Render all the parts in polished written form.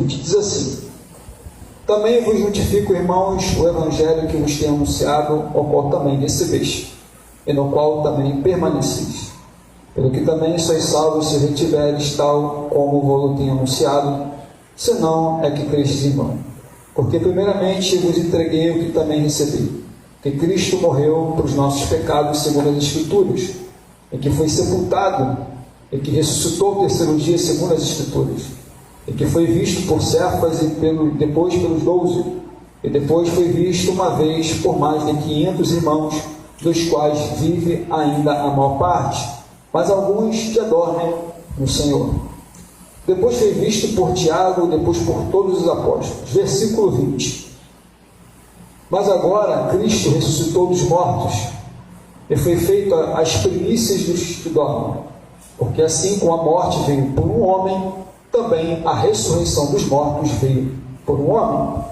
20. Diz assim: também vos notifico, irmãos, o evangelho que vos tenho anunciado, ao qual também recebeste, e no qual também permaneceis, pelo que também sois salvos se retiveres tal como vos tenho anunciado, senão é que crestes em vão. Porque primeiramente vos entreguei o que também recebi, que Cristo morreu por os nossos pecados segundo as Escrituras, e que foi sepultado, e que ressuscitou o terceiro dia segundo as Escrituras, e que foi visto por Cefas e depois pelos 12, e depois foi visto uma vez por mais de 500 irmãos, dos quais vive ainda a maior parte, mas alguns já dormem no Senhor. Depois foi visto por Tiago, depois por todos os apóstolos. Versículo 20. Mas agora Cristo ressuscitou dos mortos, e foi feito as primícias dos que dormem, porque assim como a morte veio por um homem, também a ressurreição dos mortos veio por um homem.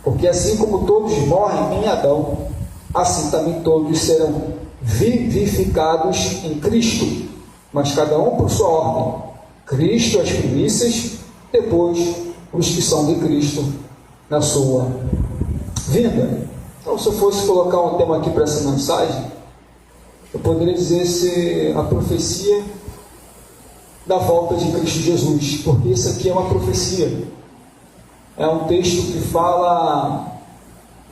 Porque assim como todos morrem em Adão, assim também todos serão vivificados em Cristo, mas cada um por sua ordem. Cristo as primícias, depois os que são de Cristo na sua vinda. Então, se eu fosse colocar um tema aqui para essa mensagem, eu poderia dizer se a profecia da volta de Cristo Jesus, porque isso aqui é uma profecia. É um texto que fala,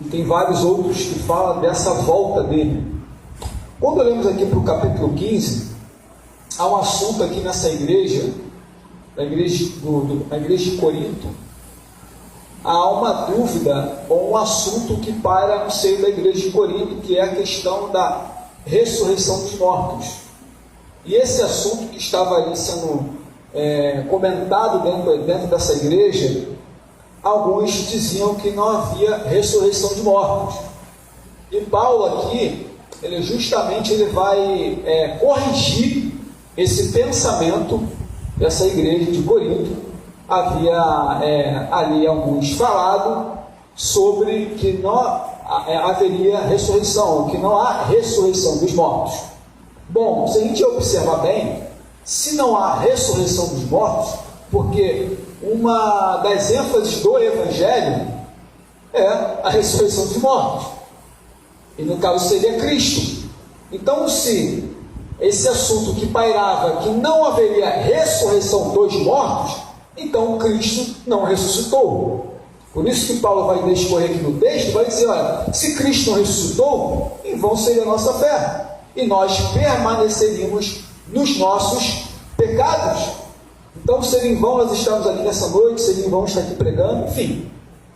e tem vários outros que falam dessa volta dele. Quando olhamos aqui para o capítulo 15, há um assunto aqui nessa igreja, na igreja de Corinto, há uma dúvida ou um assunto que paira no seio da igreja de Corinto, que é a questão da ressurreição dos mortos. E esse assunto que estava ali sendo comentado dentro dessa igreja, alguns diziam que não havia ressurreição de mortos. E Paulo aqui, ele vai corrigir esse pensamento dessa igreja de Corinto. Havia ali alguns falado sobre que não haveria ressurreição, que não há ressurreição dos mortos. Bom, se a gente observar bem, se não há ressurreição dos mortos, porque uma das ênfases do Evangelho é a ressurreição dos mortos, e no caso seria Cristo. Então, se esse assunto que pairava que não haveria ressurreição dos mortos, então Cristo não ressuscitou. Por isso que Paulo vai discorrer aqui no texto, vai dizer: olha, se Cristo não ressuscitou, em vão seria a nossa fé, e nós permaneceríamos nos nossos pecados. Então seria em vão nós estarmos aqui nessa noite, seria em vão estar aqui pregando. Enfim,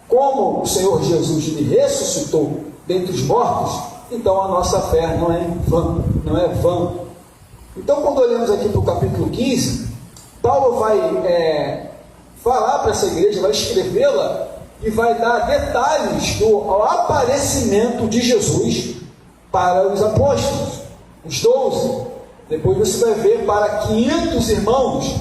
como o Senhor Jesus lhe ressuscitou dentre os mortos, então a nossa fé não é vã. Então, quando olhamos aqui para o capítulo 15, Paulo vai falar para essa igreja, vai escrevê-la e vai dar detalhes do aparecimento de Jesus para os apóstolos, os 12. Depois você vai ver para 500 irmãos,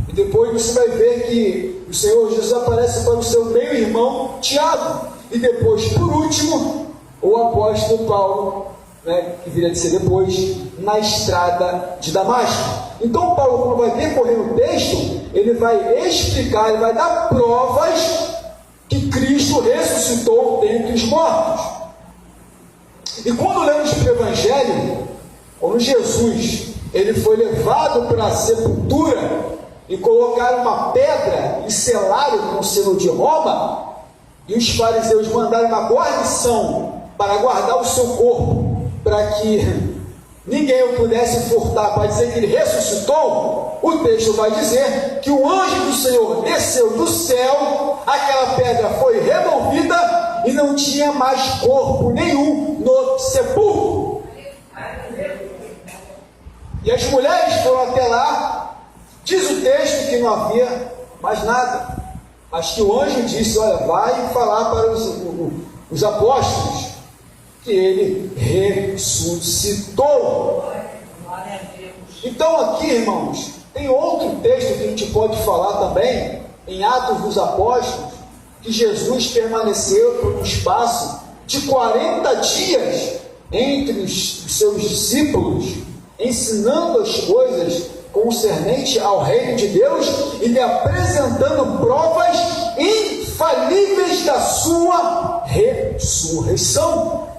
e depois você vai ver que o Senhor Jesus aparece para o seu meio-irmão Tiago, e depois, por último, o apóstolo Paulo, que viria de ser depois, na estrada de Damasco. Então Paulo, quando vai percorrer o texto, ele vai explicar, ele vai dar provas que Cristo ressuscitou dentre os mortos. E quando lemos para o Evangelho, quando Jesus ele foi levado para a sepultura e colocaram uma pedra e selaram com o selo de Roma, e os fariseus mandaram uma guarnição para guardar o seu corpo, para que ninguém o pudesse furtar, para dizer que ele ressuscitou, o texto vai dizer que o anjo do Senhor desceu do céu, aquela pedra foi removida e não tinha mais corpo nenhum no sepulcro. E as mulheres foram até lá, diz o texto que não havia mais nada, mas que o anjo disse: olha, vai falar para os apóstolos que ele ressuscitou. Então aqui, irmãos, tem outro texto que a gente pode falar também, em Atos dos Apóstolos, que Jesus permaneceu por um espaço de 40 dias entre os seus discípulos, ensinando as coisas concernentes ao reino de Deus e lhe apresentando provas antes da sua ressurreição.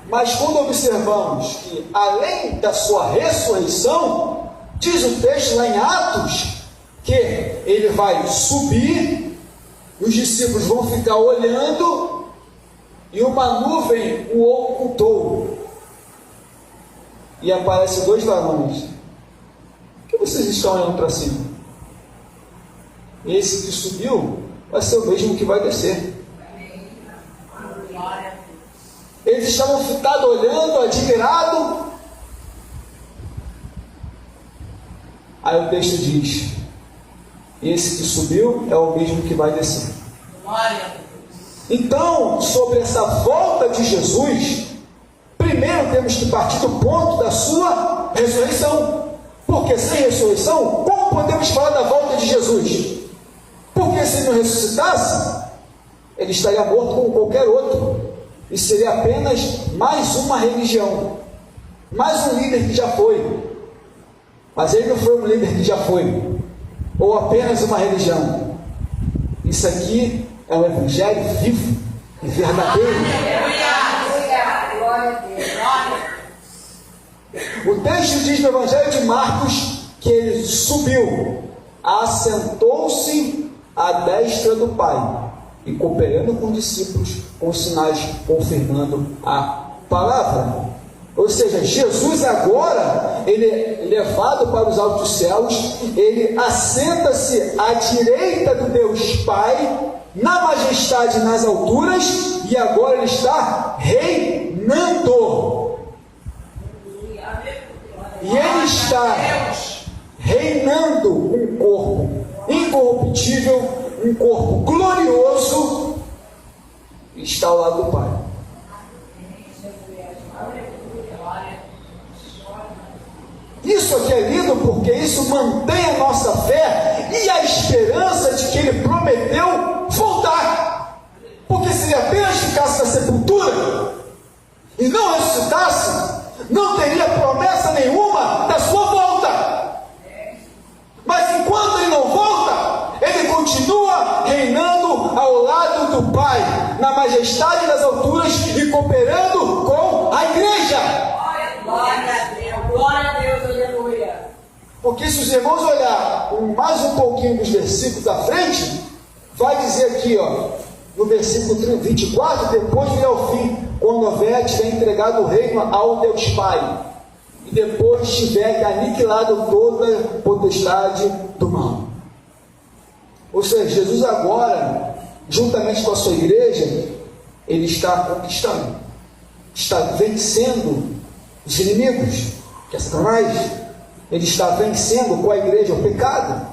Mas quando observamos que, além da sua ressurreição, diz o texto lá em Atos, que ele vai subir, os discípulos vão ficar olhando, e uma nuvem o ocultou. E aparecem dois varões. Por que vocês estão olhando para cima? Esse que subiu vai ser o mesmo que vai descer. Eles estavam fitados, olhando, admirados. Aí o texto diz: esse que subiu é o mesmo que vai descer. Então, sobre essa volta de Jesus, primeiro temos que partir do ponto da sua ressurreição. Porque sem ressurreição, como podemos falar da volta de Jesus? Porque se não ressuscitasse, ele estaria morto como qualquer outro. E seria apenas mais uma religião, mais um líder que já foi. Mas ele não foi um líder que já foi, ou apenas uma religião. Isso aqui é um evangelho vivo e verdadeiro. O texto diz no evangelho de Marcos que ele subiu, assentou-se à destra do Pai, e cooperando com os discípulos, com sinais, confirmando a palavra. Ou seja, Jesus agora, ele é levado para os altos céus, ele assenta-se à direita do Deus Pai, na majestade nas alturas, e agora ele está reinando. E ele está reinando um corpo incorruptível, um corpo glorioso, está ao lado do Pai. Isso aqui é lindo porque isso mantém a nossa fé e a esperança de que ele prometeu voltar. Porque se ele apenas ficasse na sepultura e não ressuscitasse, não teria promessa nenhuma da sua volta. Mas enquanto ele não volta, ele continua reinando ao lado do Pai, na majestade das alturas e cooperando com a igreja. Glória a Deus, aleluia. Porque se os irmãos olhar mais um pouquinho dos versículos da frente, vai dizer aqui, no versículo 24, depois virá o fim, quando houver tiver entregado o reino ao Deus Pai, e depois tiver aniquilado toda a potestade do mal. Ou seja, Jesus agora, juntamente com a sua igreja, ele está conquistando, está vencendo os inimigos, que é Satanás. Ele está vencendo com a igreja o pecado,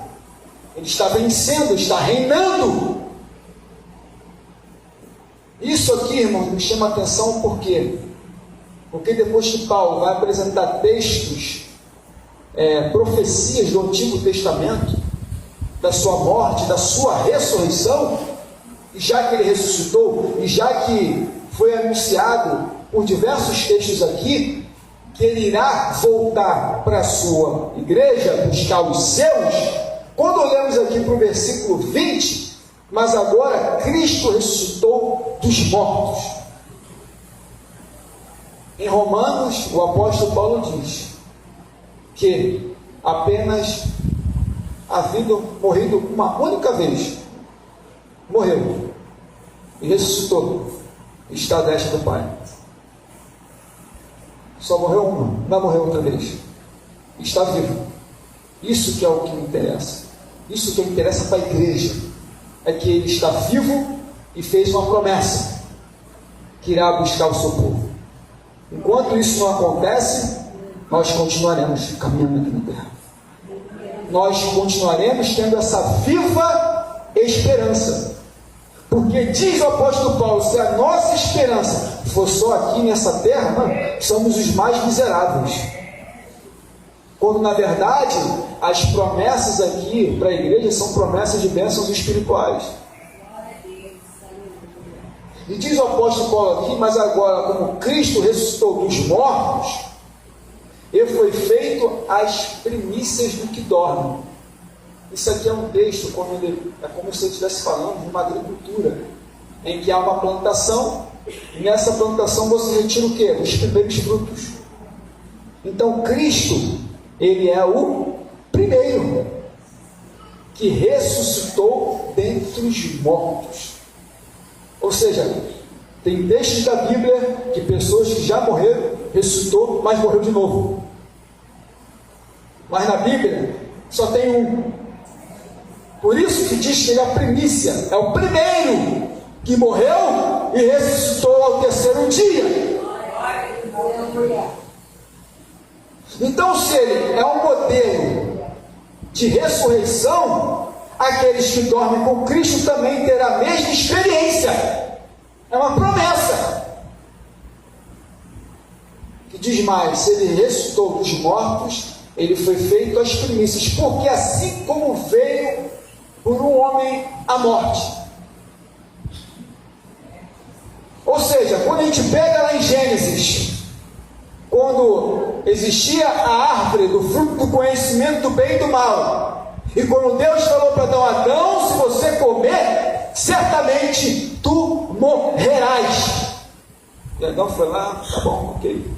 ele está vencendo, está reinando. Isso aqui, irmão, me chama a atenção por quê? Porque depois que Paulo vai apresentar textos, profecias do Antigo Testamento, da sua morte, da sua ressurreição, e já que ele ressuscitou, e já que foi anunciado por diversos textos aqui, que ele irá voltar para a sua igreja, buscar os seus. Quando olhamos aqui para o versículo 20, mas agora Cristo ressuscitou dos mortos. Em Romanos, o apóstolo Paulo diz que apenas havendo morrido uma única vez, morreu e ressuscitou, está à destra do Pai. Só morreu uma, não morreu outra vez. Está vivo. Isso que é o que me interessa. Isso que interessa para a igreja. É que ele está vivo e fez uma promessa que irá buscar o seu povo. Enquanto isso não acontece, nós continuaremos caminhando aqui na terra. Nós continuaremos tendo essa viva esperança. Porque diz o apóstolo Paulo, se a nossa esperança for só aqui nessa terra, somos os mais miseráveis. Quando na verdade as promessas aqui para a igreja são promessas de bênçãos espirituais. E diz o apóstolo Paulo aqui, mas agora como Cristo ressuscitou dos mortos, ele foi feito as primícias do que dorme. Isso aqui é um texto, é como se eu estivesse falando de uma agricultura, em que há uma plantação, e nessa plantação você retira o quê? Os primeiros frutos. Então Cristo, Ele é o primeiro que ressuscitou dentre os mortos. Ou seja, tem textos da Bíblia que pessoas que já morreram, ressuscitou, mas morreu de novo. Mas na Bíblia só tem um. Por isso que diz que ele é a primícia, é o primeiro que morreu e ressuscitou ao terceiro dia. Então, se ele é um modelo de ressurreição, aqueles que dormem com Cristo também terão a mesma experiência. É uma promessa. Que diz mais, se ele ressuscitou dos mortos, ele foi feito às primícias, porque assim como veio por um homem a morte. Ou seja, quando a gente pega lá em Gênesis, quando existia a árvore do fruto do conhecimento do bem e do mal, e quando Deus falou para Adão, se você comer, certamente tu morrerás. E Adão foi lá, tá bom, ok.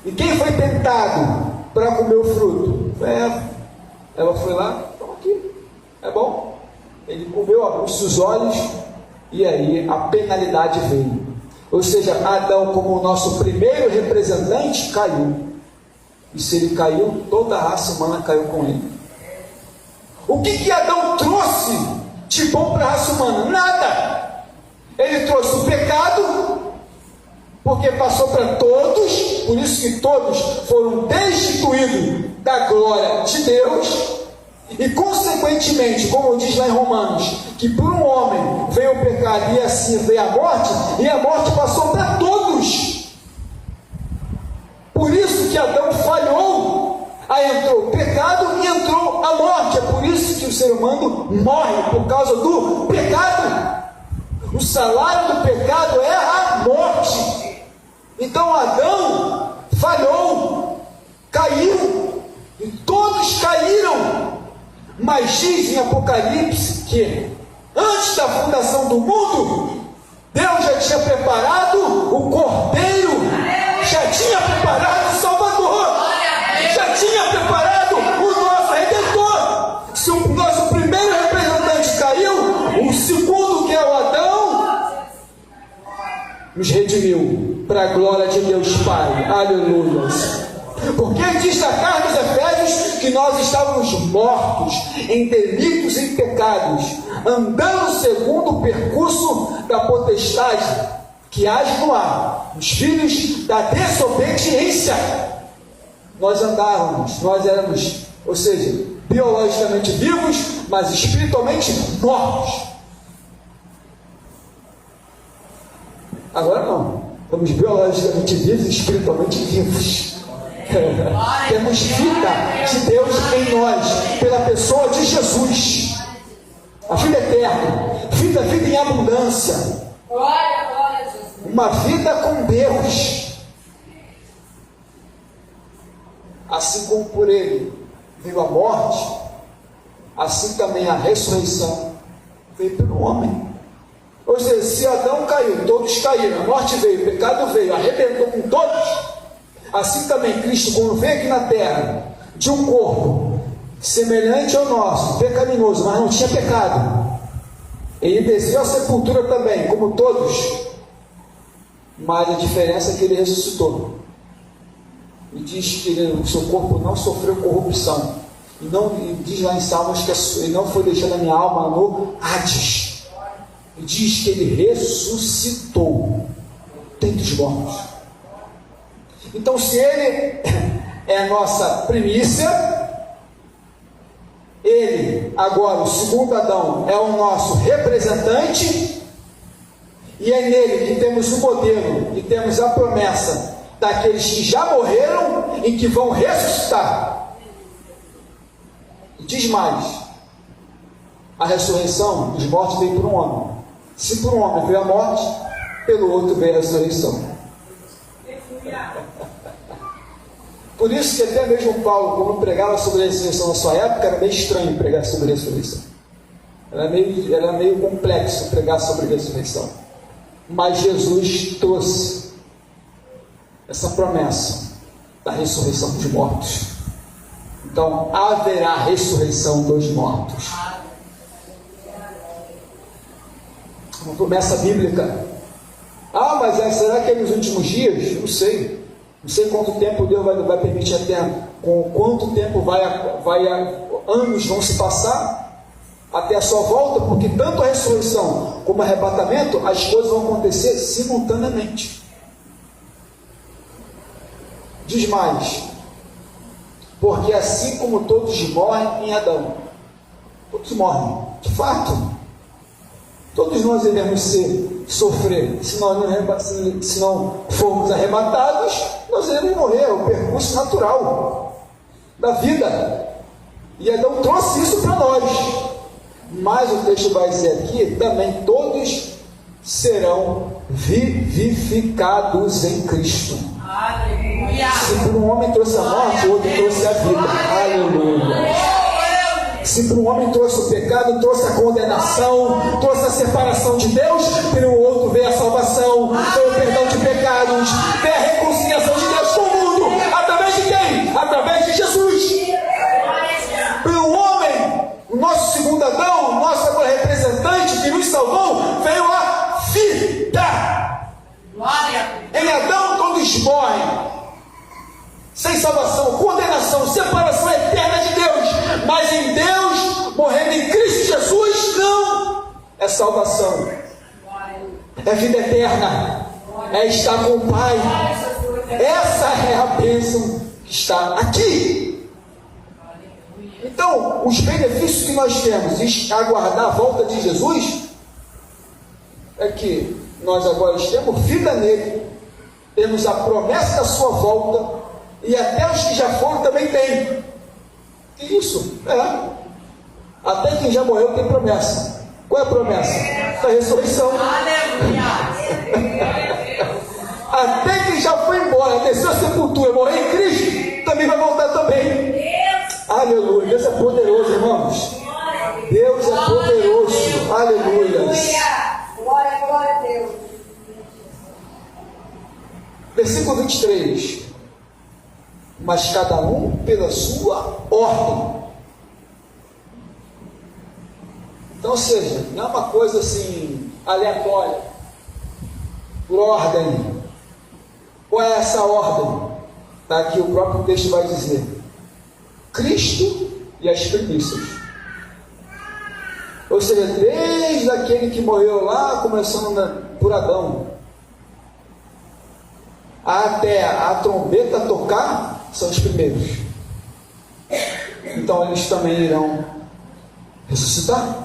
E quem foi tentado para comer o fruto? Foi Eva. Ela foi lá, toma aqui, é bom. Ele comeu, abriu-se os olhos, e aí a penalidade veio. Ou seja, Adão, como o nosso primeiro representante, caiu. E se ele caiu, toda a raça humana caiu com ele. O que Adão trouxe de bom para a raça humana? Nada. Ele trouxe o pecado, porque passou para todos, por isso que todos foram destituídos da glória de Deus. E consequentemente, como diz lá em Romanos, que por um homem veio o pecado e assim veio a morte, e a morte passou para todos. Por isso que Adão falhou. Aí entrou o pecado e entrou a morte. É por isso que o ser humano morre, por causa do pecado. O salário do pecado é a morte. Então Adão falhou, caiu, e todos caíram. Mas diz em Apocalipse que antes da fundação do mundo, Deus já tinha preparado o Cordeiro, já tinha preparado o Salvador, já tinha preparado o nosso Redentor. Se o nosso primeiro representante caiu, o segundo, que é o Adão, nos redimiu para a glória de Deus Pai. Aleluia. Porque diz na carta aos Efésios que nós estávamos mortos em delitos e pecados, andando segundo o percurso da potestade que age no ar, os filhos da desobediência. Nós andávamos, nós éramos, ou seja, biologicamente vivos, mas espiritualmente mortos. Agora não, estamos biologicamente vivos e espiritualmente vivos. Temos vida de Deus em nós, pela pessoa de Jesus, a vida eterna, vida em abundância, uma vida com Deus. Assim como por ele veio a morte, assim também a ressurreição veio pelo homem. Ou seja, se Adão caiu, todos caíram, a morte veio, o pecado veio, arrebentou com todos. Assim também Cristo, quando veio aqui na terra, de um corpo semelhante ao nosso, pecaminoso, mas não tinha pecado, ele desceu à sepultura também, como todos, mas a diferença é que ele ressuscitou. E diz que o seu corpo não sofreu corrupção, e diz lá em Salmos que ele não foi deixando a minha alma no Hades, e diz que ele ressuscitou dentre os mortos. Então, se ele é a nossa primícia, ele, agora, o segundo Adão, é o nosso representante, e é nele que temos o modelo, e temos a promessa daqueles que já morreram e que vão ressuscitar. E diz mais, a ressurreição dos mortos veio por um homem. Se por um homem veio a morte, pelo outro veio a ressurreição. Por isso que até mesmo Paulo, quando pregava sobre a ressurreição na sua época, era meio estranho pregar sobre a ressurreição. Era meio complexo pregar sobre a ressurreição. Mas Jesus trouxe essa promessa da ressurreição dos mortos. Então, haverá ressurreição dos mortos. Uma promessa bíblica. Ah, mas será que é nos últimos dias? Não sei. Não sei quanto tempo Deus vai permitir a terra. Com quanto tempo anos vão se passar até a sua volta, porque tanto a ressurreição como o arrebatamento, as coisas vão acontecer simultaneamente. Diz mais, porque assim como todos morrem em Adão, todos morrem, de fato, todos nós iremos sofrer, se não formos arrebatados, nós iremos morrer, é o percurso natural da vida, e Adão trouxe isso para nós, mas o texto vai dizer aqui, também todos serão vivificados em Cristo. Aleluia. Se por um homem trouxe a morte, o outro trouxe a vida. Aleluia. Se por um homem trouxe o pecado, trouxe a condenação, trouxe a separação de Deus, pelo outro veio a salvação, veio o perdão de pecados, veio a reconciliação de Deus com o mundo. Através de quem? Através de Jesus. Pelo homem, o nosso segundo Adão, o nosso agora representante que nos salvou, veio a vida. Em Adão todos morrem, sem salvação, condenação, separação eterna de Deus. Mas em Deus, morrendo em Cristo Jesus, não é salvação, é vida eterna, é estar com o Pai. Essa é a bênção que está aqui. Então, os benefícios que nós temos em aguardar a volta de Jesus é que nós agora temos vida nele, temos a promessa da sua volta, e até os que já foram também têm. Que isso? Até quem já morreu tem promessa. Qual é a promessa? Da ressurreição. Até quem já foi embora, desceu a sepultura, morreu em Cristo, também vai voltar também. Aleluia. Deus é poderoso, irmãos. Deus é poderoso. Aleluia. Glória a Deus. Versículo 23. Mas cada um pela sua ordem. Então, ou seja, não é uma coisa assim aleatória, por ordem. Qual é essa ordem? Está aqui, o próprio texto vai dizer: Cristo e as primícias. Ou seja, desde aquele que morreu lá, começando por Adão, até a trombeta tocar, são os primeiros. Então eles também irão ressuscitar.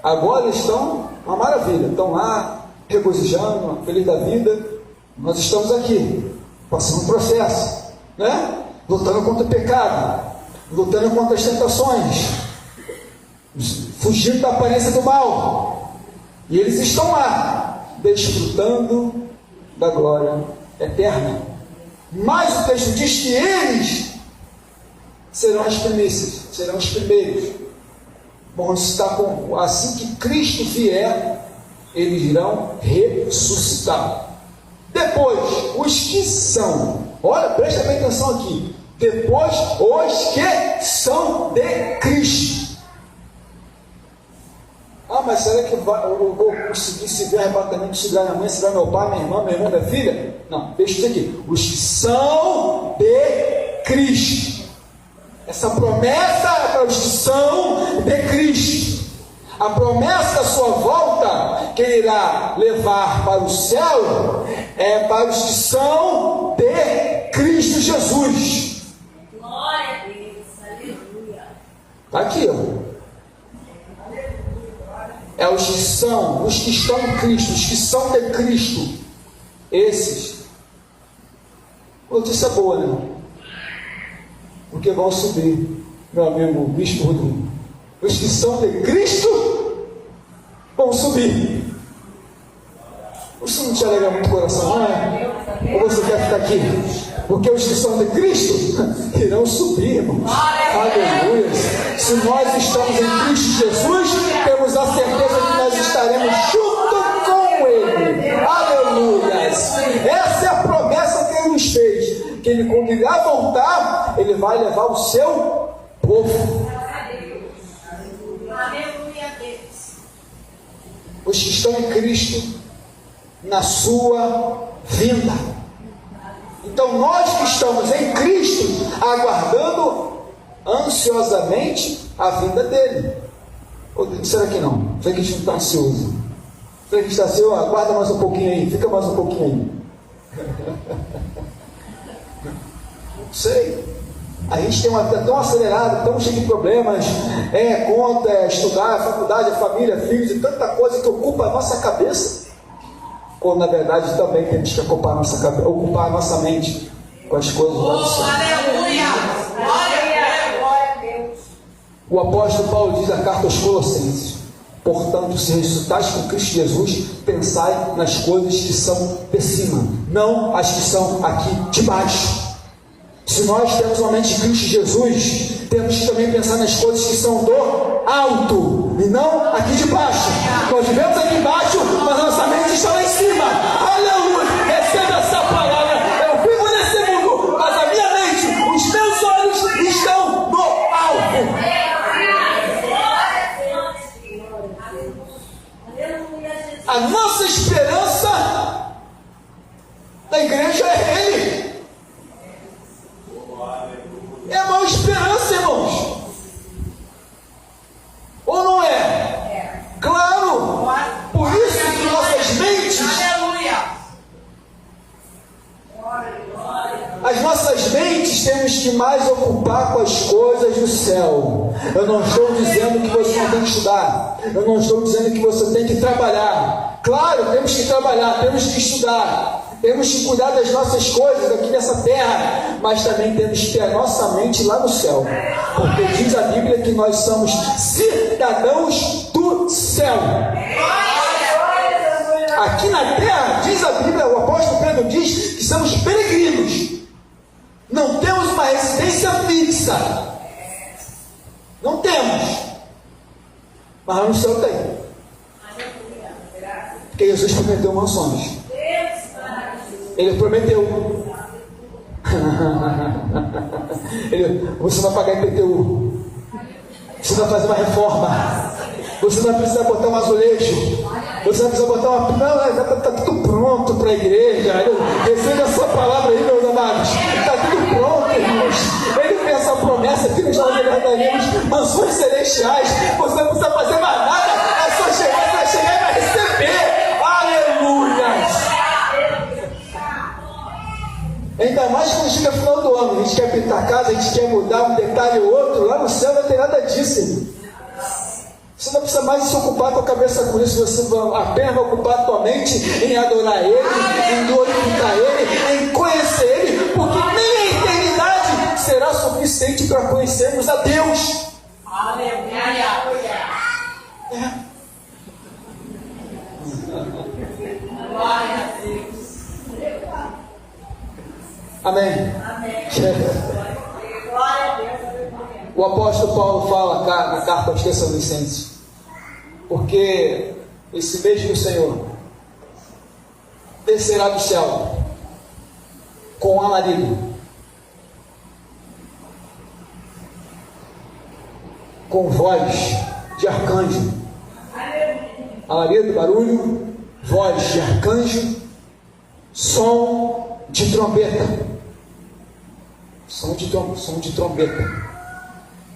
Agora eles estão uma maravilha, estão lá regozijando, feliz da vida. Nós estamos aqui passando um processo, né? Lutando contra o pecado, lutando contra as tentações, fugindo da aparência do mal. E eles estão lá desfrutando da glória eterna. Mas o texto diz que eles serão as primícias, serão os primeiros. Vão ressuscitar assim que Cristo vier, eles irão ressuscitar. Depois, os que são, olha, presta bem atenção aqui. Depois, os que são de Cristo. Ah, mas será que eu vou conseguir se ver arrebatamento, se virar minha mãe, se virar meu pai, minha irmã, meu irmão, minha filha? Não, deixa isso aqui. Os que são de Cristo. Essa promessa é para os que são de Cristo. A promessa da sua volta, que ele irá levar para o céu, é para os que são de Cristo Jesus. Glória a Deus, aleluia. Está aqui, ó. É os que estão em Cristo, os que são de Cristo. Esses. Notícia boa, né? Porque vão subir, meu amigo Bispo Rodrigo. Os que são de Cristo vão subir. Isso não te alegra muito o coração, não é? Ou você quer ficar aqui? Porque os que são de Cristo irão subir, irmãos. Aleluia. Se nós estamos em Cristo Jesus, temos a certeza que nós estaremos junto com Ele. Aleluia. Essa é a promessa que Ele nos fez. Que Ele, quando Ele voltar, Ele vai levar o seu povo. Os que estão em Cristo, na sua vinda. Então nós que estamos em Cristo, aguardando ansiosamente a vinda dele. Ou será que não? Será que a gente não está ansioso? Será que a gente está ansioso? Aguarda mais um pouquinho aí, fica mais um pouquinho aí. Não sei. A gente tem uma vida tão acelerada, tão cheio de problemas, conta, estudar, faculdade, família, filhos e tanta coisa que ocupa a nossa cabeça. Quando na verdade também temos que ocupar a nossa mente com as coisas lá do céu. Aleluia! Glória a Deus! O apóstolo Paulo diz na carta aos Colossenses: portanto, se ressuscitais com Cristo Jesus, pensai nas coisas que são de cima, não as que são aqui de baixo. Se nós temos uma mente de Cristo Jesus, temos que também pensar nas coisas que são do alto e não aqui de baixo. Nós vivemos aqui embaixo, mas nossa mente está lá em cima. Aleluia! Receba essa palavra. Eu vivo nesse mundo, mas a minha mente, os meus olhos estão no alto. A nossa esperança da igreja é Ele. É a maior esperança, irmãos. Ou não é? Claro. Por isso que nossas mentes, as nossas mentes temos que mais ocupar com as coisas do céu. Eu não estou dizendo que você não tem que estudar. Eu não estou dizendo que você tem que trabalhar. Claro, temos que trabalhar, temos que estudar. Temos que cuidar das nossas coisas aqui nessa terra, mas também temos que ter a nossa mente lá no céu, porque diz a Bíblia que nós somos cidadãos do céu. Aqui na terra, diz a Bíblia, o apóstolo Pedro diz que somos peregrinos, não temos uma residência fixa, não temos, mas lá no céu tem, porque Jesus prometeu mansões. Ele prometeu. Você vai pagar IPTU. Você vai fazer uma reforma. Você vai precisar botar um azulejo. Você vai precisar botar uma... Não, está tudo pronto para a igreja. Receba essa palavra aí, meus amados. Está tudo pronto, irmãos. Ele fez essa promessa que nós guardaremos mansões celestiais. Você não precisa fazer mais nada. É só chegar, você vai chegar e vai receber. Aleluia! Ainda mais quando chega no final do ano, a gente quer pintar a casa, a gente quer mudar um detalhe ou outro, lá no céu não tem nada disso. Você não precisa mais se ocupar com a cabeça com isso, você apenas vai ocupar a tua mente em adorar Ele, em glorificar Ele, em conhecer Ele, porque nem a eternidade será suficiente para conhecermos a Deus. Aleluia! Glória a Deus! Amém. O apóstolo Paulo fala na carta aos Tessalonicenses, porque esse mesmo Senhor descerá do céu com alarido, com voz de arcanjo, alarido, barulho, voz de arcanjo, som de trombeta. Som de trombeta.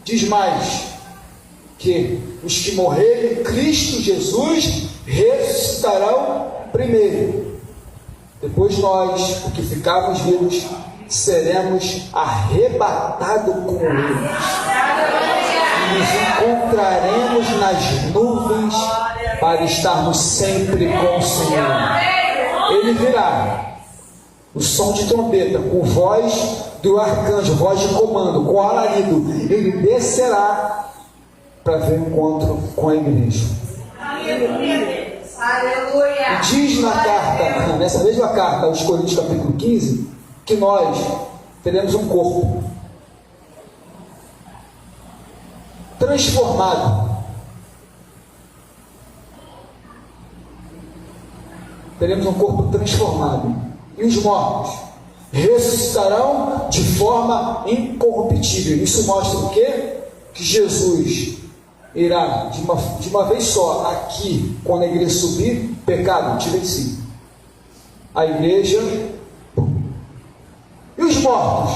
Diz mais que os que morrerem em Cristo Jesus ressuscitarão primeiro. Depois nós, os que ficarmos vivos, seremos arrebatados com eles. E nos encontraremos nas nuvens para estarmos sempre com o Senhor. Ele virá. O som de trombeta, com voz do arcanjo, voz de comando, com alarido, ele descerá para ver o encontro com a igreja. Aleluia. E diz na carta, nessa mesma carta aos Coríntios capítulo 15, que nós teremos um corpo transformado. Teremos um corpo transformado. E os mortos ressuscitarão de forma incorruptível. Isso mostra o quê? Que Jesus irá de uma vez só aqui, quando a igreja subir, pecado, te venci. A igreja e os mortos.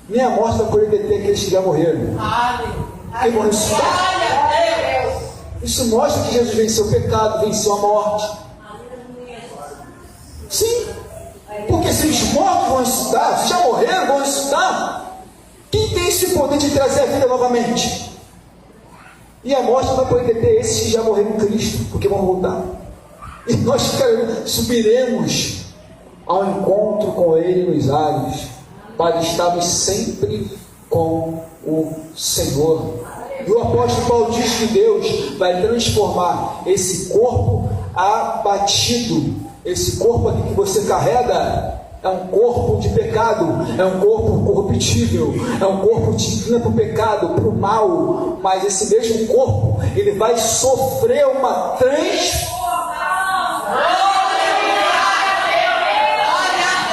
Nem a morte vai poder deter aqueles que já morreram. E vão ressuscitar. Isso mostra que Jesus venceu o pecado, venceu a morte. Sim, porque se os mortos vão ressuscitar, se já morreram, vão ressuscitar, quem tem esse poder de trazer a vida novamente? E a morte não vai poder deter esses que já morreram em Cristo, porque vão voltar. E nós subiremos ao encontro com Ele nos ares, para estarmos sempre com o Senhor. E o apóstolo Paulo diz que Deus vai transformar esse corpo abatido. Esse corpo aqui que você carrega é um corpo de pecado, é um corpo corruptível, é um corpo que inclina para o pecado, para o mal. Mas esse mesmo corpo, ele vai sofrer uma transformação.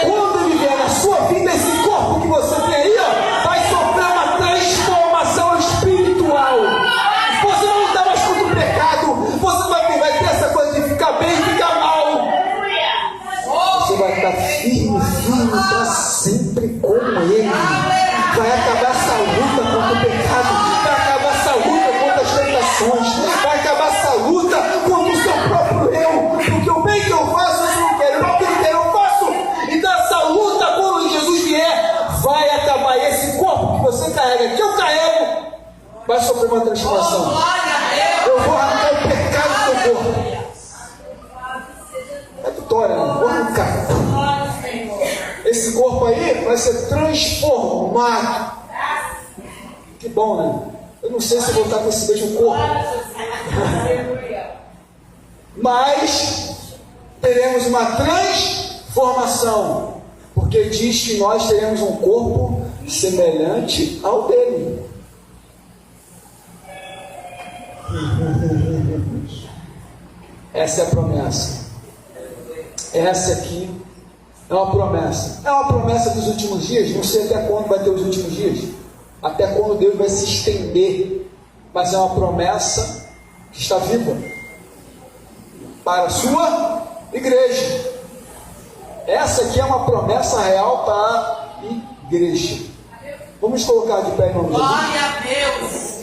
Quando ele vier na sua vida, esse corpo que você tem aí, ó, vai sofrer uma transformação espiritual. Você não está mais contra o pecado, você vai ter essa coisa de ficar bem e ficar mal. Você vai estar firme para sempre com Ele. Vai acabar essa luta contra o pecado, vai acabar essa luta contra as tentações, vai acabar essa luta contra o seu próprio eu, porque o bem que eu faço eu não quero, o que eu quero eu faço. Então essa luta, quando Jesus vier, vai acabar. E esse corpo que você carrega, que eu carrego, vai sofrer uma transformação. Eu vou arrancar o pecado do teu corpo. É vitória, não vou arrancar. Esse corpo aí vai ser transformado. Que bom, né? Eu não sei se eu vou estar com esse mesmo corpo. Mas teremos uma transformação. Porque diz que nós teremos um corpo semelhante ao dele. Essa é a promessa. Essa aqui é uma promessa. É uma promessa dos últimos dias. Não sei até quando vai ter os últimos dias. Até quando Deus vai se estender. Mas é uma promessa que está viva para a sua igreja. Essa aqui é uma promessa real para a igreja. Vamos colocar de pé em nome de Jesus. Glória a Deus.